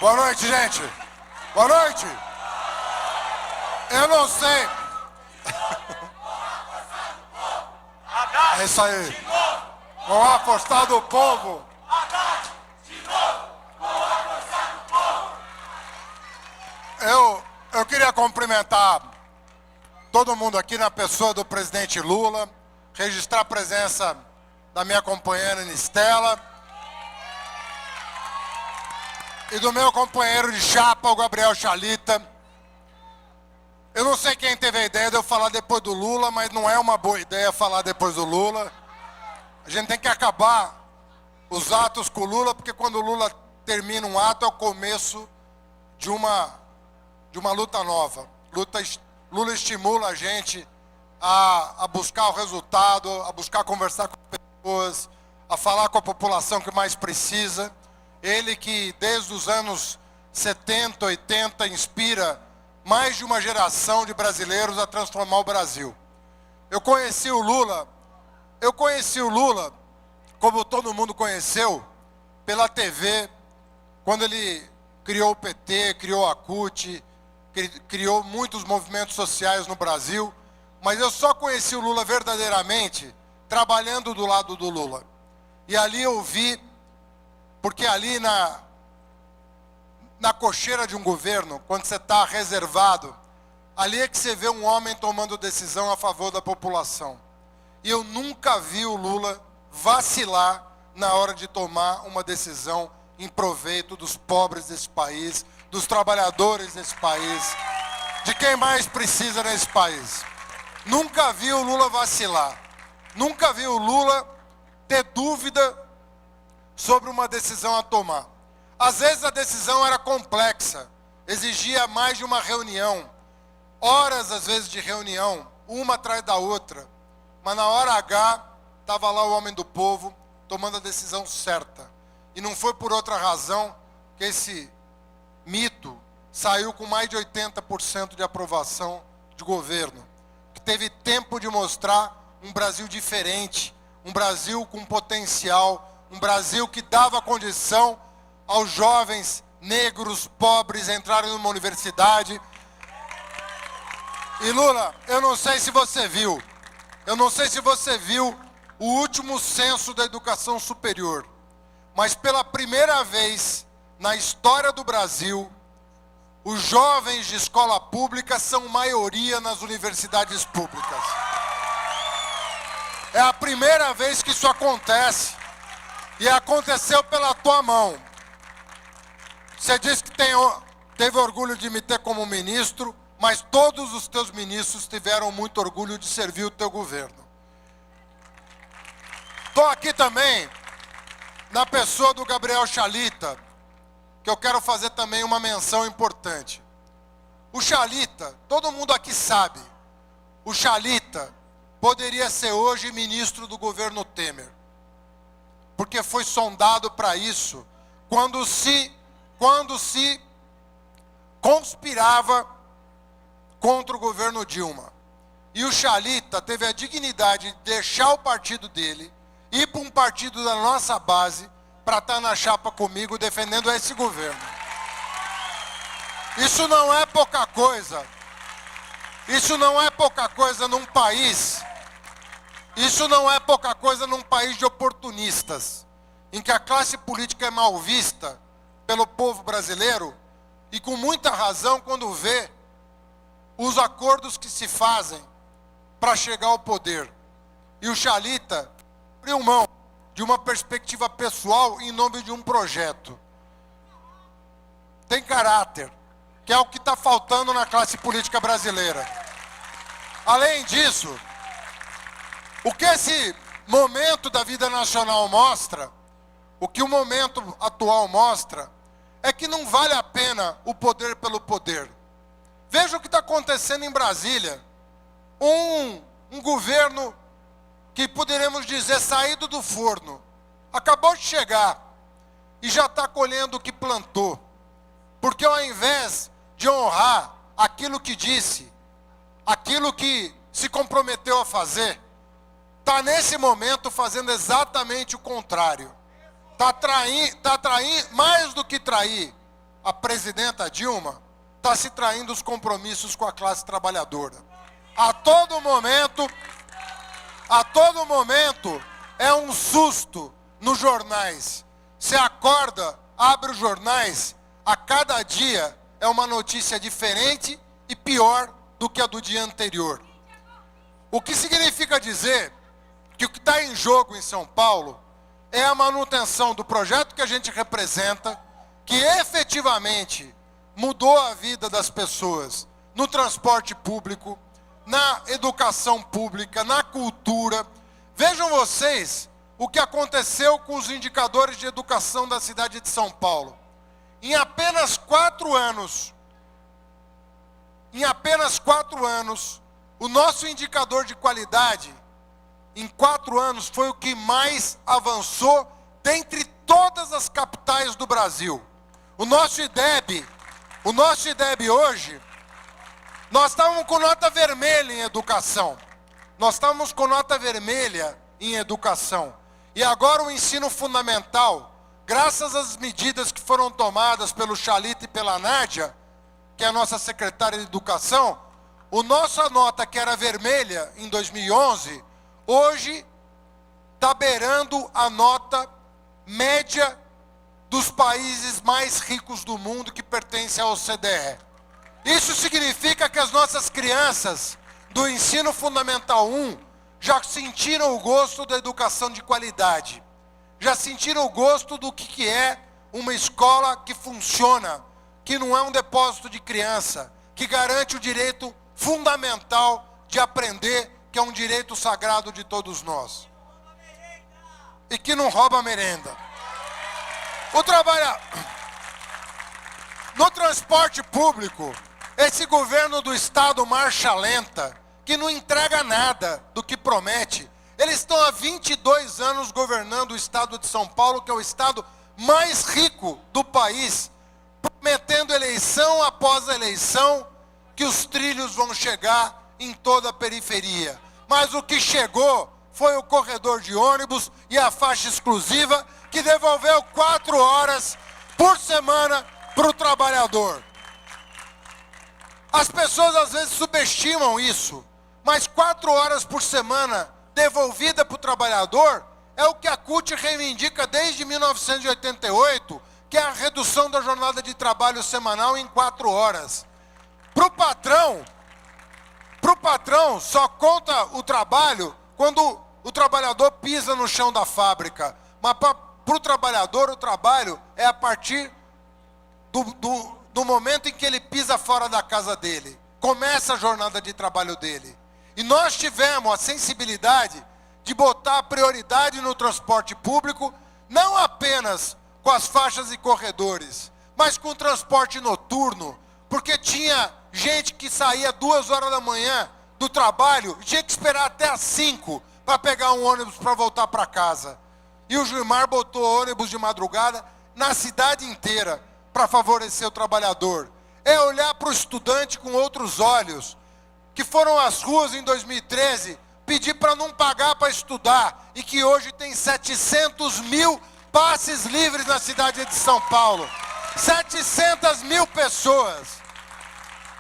Boa noite, gente. Boa noite. Eu não sei. É isso aí. Com a força do povo. Eu queria cumprimentar todo mundo aqui na pessoa do presidente Lula, registrar a presença da minha companheira Nistela e do meu companheiro de chapa, o Gabriel Chalita. Eu não sei quem teve a ideia de eu falar depois do Lula, mas não é uma boa ideia falar depois do Lula. A gente tem que acabar os atos com o Lula, porque quando o Lula termina um ato é o começo de uma luta nova. Lula estimula a gente a buscar o resultado, a buscar conversar com pessoas, a falar com a população que mais precisa. Ele que desde os anos 70, 80 inspira mais de uma geração de brasileiros a transformar o Brasil. Eu conheci o Lula, como todo mundo conheceu, pela TV, quando ele criou o PT, criou a CUT, criou muitos movimentos sociais no Brasil, mas eu só conheci o Lula verdadeiramente trabalhando do lado do Lula. E ali eu vi, porque ali na cocheira de um governo, quando você está reservado, ali é que você vê um homem tomando decisão a favor da população. E eu nunca vi o Lula vacilar na hora de tomar uma decisão em proveito dos pobres desse país, dos trabalhadores desse país, de quem mais precisa nesse país. Nunca vi o Lula vacilar. Nunca vi o Lula ter dúvida sobre uma decisão a tomar. Às vezes a decisão era complexa, exigia mais de uma reunião, horas às vezes de reunião, uma atrás da outra, mas na hora H estava lá o homem do povo tomando a decisão certa. E não foi por outra razão que esse mito saiu com mais de 80% de aprovação de governo, que teve tempo de mostrar um Brasil diferente, um Brasil com potencial, um Brasil que dava condição aos jovens negros, pobres, entrarem numa universidade. E Lula, eu não sei se você viu o último censo da educação superior, mas pela primeira vez na história do Brasil, os jovens de escola pública são maioria nas universidades públicas. É a primeira vez que isso acontece, e aconteceu pela tua mão. Você disse que teve orgulho de me ter como ministro, mas todos os teus ministros tiveram muito orgulho de servir o teu governo. Estou aqui também na pessoa do Gabriel Chalita, que eu quero fazer também uma menção importante. O Chalita, todo mundo aqui sabe, o Chalita poderia ser hoje ministro do governo Temer, porque foi sondado para isso quando se conspirava contra o governo Dilma. E o Chalita teve a dignidade de deixar o partido dele, ir para um partido da nossa base, para estar na chapa comigo defendendo esse governo. Isso não é pouca coisa. Isso não é pouca coisa num país. Isso não é pouca coisa num país de oportunistas, em que a classe política é mal vista pelo povo brasileiro, e com muita razão quando vê os acordos que se fazem para chegar ao poder. E o Chalita abriu mão de uma perspectiva pessoal em nome de um projeto. Tem caráter, que é o que está faltando na classe política brasileira. Além disso, o que esse momento da vida nacional mostra, o que o momento atual mostra, é que não vale a pena o poder pelo poder. Veja o que está acontecendo em Brasília. Um governo que poderemos dizer saído do forno, acabou de chegar e já está colhendo o que plantou. Porque ao invés de honrar aquilo que disse, aquilo que se comprometeu a fazer, está nesse momento fazendo exatamente o contrário. Está traindo, mais do que trair a presidenta Dilma, está se traindo os compromissos com a classe trabalhadora. A todo momento é um susto nos jornais. Você acorda, abre os jornais, a cada dia é uma notícia diferente e pior do que a do dia anterior. O que significa dizer que o que está em jogo em São Paulo é a manutenção do projeto que a gente representa, que efetivamente mudou a vida das pessoas no transporte público, na educação pública, na cultura. Vejam vocês o que aconteceu com os indicadores de educação da cidade de São Paulo. Em apenas 4 anos, o nosso indicador de qualidade, em 4 anos, foi o que mais avançou dentre todas as capitais do Brasil. O nosso IDEB hoje, nós estávamos com nota vermelha em educação. E agora o ensino fundamental, graças às medidas que foram tomadas pelo Chalita e pela Nádia, que é a nossa secretária de Educação, a nossa nota que era vermelha em 2011, hoje está beirando a nota média dos países mais ricos do mundo que pertencem à OCDE. Isso significa que as nossas crianças do ensino fundamental 1 já sentiram o gosto da educação de qualidade. Já sentiram o gosto do que é uma escola que funciona, que não é um depósito de criança, que garante o direito fundamental de aprender, que é um direito sagrado de todos nós. E que não rouba a merenda. No transporte público, esse governo do Estado marcha lenta, que não entrega nada do que promete. Eles estão há 22 anos governando o Estado de São Paulo, que é o Estado mais rico do país, prometendo eleição após eleição, que os trilhos vão chegar em toda a periferia. Mas o que chegou foi o corredor de ônibus e a faixa exclusiva, que devolveu 4 horas por semana para o trabalhador. As pessoas às vezes subestimam isso, mas 4 horas por semana devolvida para o trabalhador é o que a CUT reivindica desde 1988, que é a redução da jornada de trabalho semanal em 4 horas. Para o patrão só conta o trabalho quando o trabalhador pisa no chão da fábrica. Mas para o trabalhador, o trabalho é a partir do momento em que ele pisa fora da casa dele. Começa a jornada de trabalho dele. E nós tivemos a sensibilidade de botar prioridade no transporte público, não apenas com as faixas e corredores, mas com o transporte noturno, porque tinha gente que saía 2 horas da manhã do trabalho, tinha que esperar até às 5 para pegar um ônibus para voltar para casa. E o Gilmar botou ônibus de madrugada na cidade inteira para favorecer o trabalhador. É olhar para o estudante com outros olhos, que foram às ruas em 2013 pedir para não pagar para estudar, e que hoje tem 700 mil passes livres na cidade de São Paulo. 700 mil pessoas.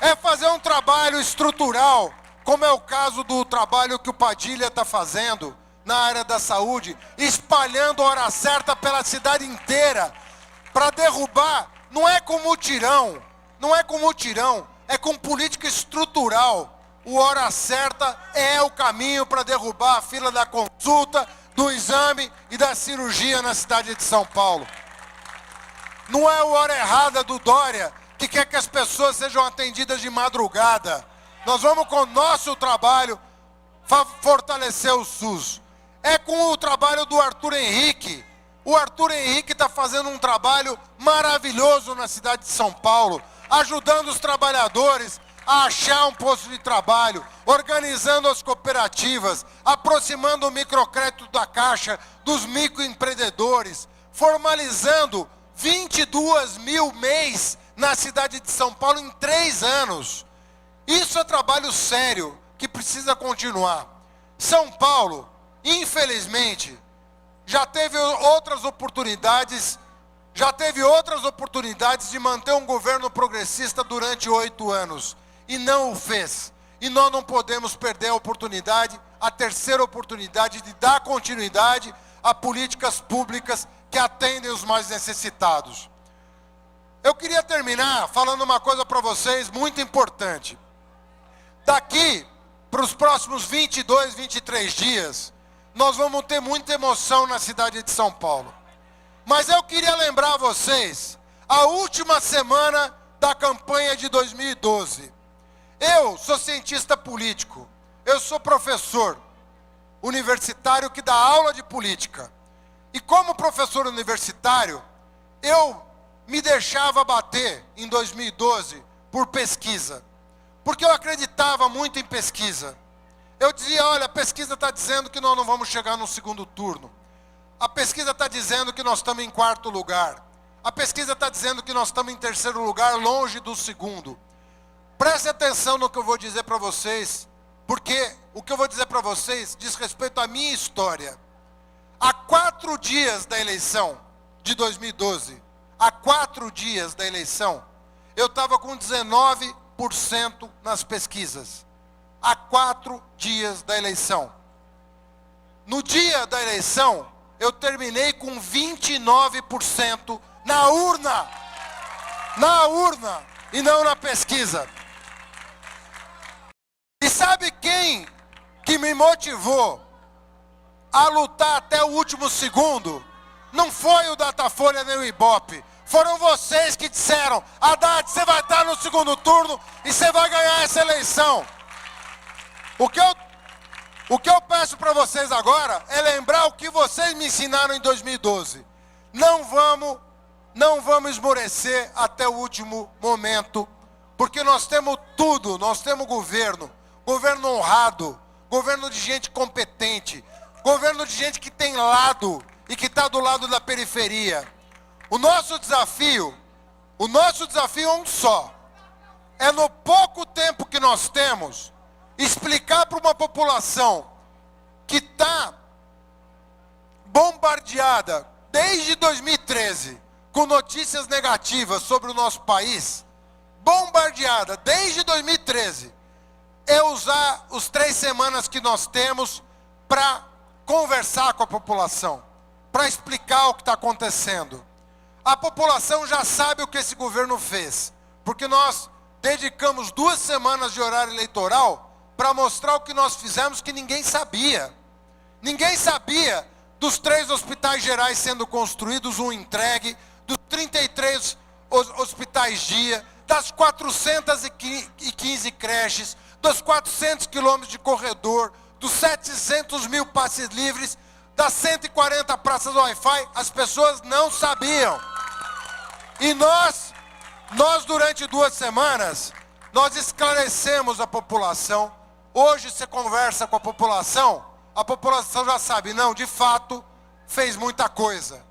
É fazer um trabalho estrutural, como é o caso do trabalho que o Padilha está fazendo na área da saúde, espalhando a hora certa pela cidade inteira, para derrubar. Não é com mutirão, é com política estrutural. O hora certa é o caminho para derrubar a fila da consulta, do exame e da cirurgia na cidade de São Paulo. Não é a hora errada do Dória, que quer que as pessoas sejam atendidas de madrugada. Nós vamos com o nosso trabalho fortalecer o SUS. É com o trabalho do Arthur Henrique. O Arthur Henrique está fazendo um trabalho maravilhoso na cidade de São Paulo, ajudando os trabalhadores a achar um posto de trabalho, organizando as cooperativas, aproximando o microcrédito da Caixa dos microempreendedores, formalizando 22 mil MEIs na cidade de São Paulo em 3 anos. Isso é trabalho sério que precisa continuar. São Paulo, infelizmente, já teve outras oportunidades, já teve outras oportunidades de manter um governo progressista durante 8 anos e não o fez. E nós não podemos perder a oportunidade, a terceira oportunidade de dar continuidade a políticas públicas que atendem os mais necessitados. Eu queria terminar falando uma coisa para vocês muito importante. Daqui para os próximos 22, 23 dias, nós vamos ter muita emoção na cidade de São Paulo. Mas eu queria lembrar a vocês a última semana da campanha de 2012. Eu sou cientista político, eu sou professor universitário que dá aula de política. E como professor universitário, eu me deixava bater em 2012 por pesquisa. Porque eu acreditava muito em pesquisa. Eu dizia, olha, a pesquisa está dizendo que nós não vamos chegar no segundo turno. A pesquisa está dizendo que nós estamos em 4º lugar. A pesquisa está dizendo que nós estamos em 3º lugar, longe do segundo. Preste atenção no que eu vou dizer para vocês, porque o que eu vou dizer para vocês diz respeito à minha história. Há 4 dias da eleição de 2012, há 4 dias da eleição, eu estava com 19% nas pesquisas. Há 4 dias da eleição. No dia da eleição, eu terminei com 29% na urna. Na urna e não na pesquisa. E sabe quem que me motivou a lutar até o último segundo? Não foi o Datafolha nem o Ibope. Foram vocês que disseram, Haddad, você vai estar no segundo turno e você vai ganhar essa eleição. O que eu peço para vocês agora é lembrar o que vocês me ensinaram em 2012. Não vamos esmorecer até o último momento, porque nós temos tudo, nós temos governo honrado, governo de gente competente, governo de gente que tem lado e que está do lado da periferia. O nosso desafio é um só. É no pouco tempo que nós temos, explicar para uma população que está bombardeada desde 2013 com notícias negativas sobre o nosso país, bombardeada desde 2013, é usar os 3 semanas que nós temos para conversar com a população, para explicar o que está acontecendo. A população já sabe o que esse governo fez, porque nós dedicamos 2 semanas de horário eleitoral para mostrar o que nós fizemos que ninguém sabia. Ninguém sabia dos 3 hospitais gerais sendo construídos, um entregue, dos 33 hospitais dia, das 415 creches, dos 400 quilômetros de corredor, dos 700 mil passes livres, das 140 praças Wi-Fi, as pessoas não sabiam. E nós durante 2 semanas, nós esclarecemos a população. Hoje você conversa com a população já sabe, não, de fato, fez muita coisa.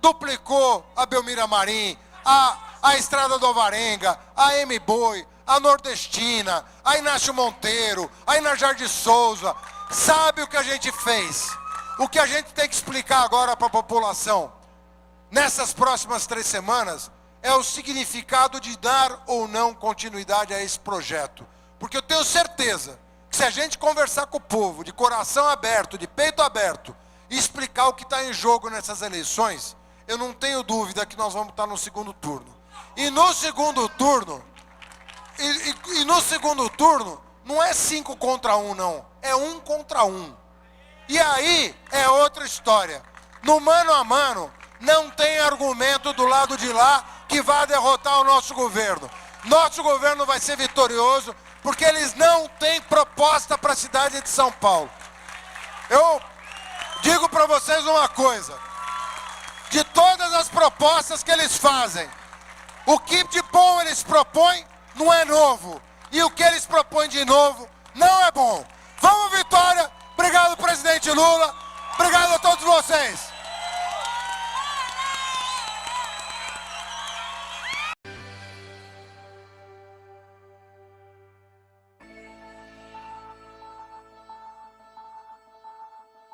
Duplicou a Belmira Marim, a Estrada do Alvarenga, a M-Boi, a Nordestina, a Inácio Monteiro, a Inajar de Souza. Sabe o que a gente fez? O que a gente tem que explicar agora para a população, nessas próximas 3 semanas, é o significado de dar ou não continuidade a esse projeto. Porque eu tenho certeza que se a gente conversar com o povo, de coração aberto, de peito aberto, e explicar o que está em jogo nessas eleições, eu não tenho dúvida que nós vamos estar no segundo turno. E no segundo turno, não é 5 contra 1, não. É 1 contra 1. E aí é outra história. No mano a mano, não tem argumento do lado de lá que vai derrotar o nosso governo. Nosso governo vai ser vitorioso porque eles não têm proposta para a cidade de São Paulo. Eu digo para vocês uma coisa. De todas as propostas que eles fazem, o que de bom eles propõem não é novo. E o que eles propõem de novo não é bom. Vamos, vitória! Obrigado, presidente Lula. Obrigado a todos vocês.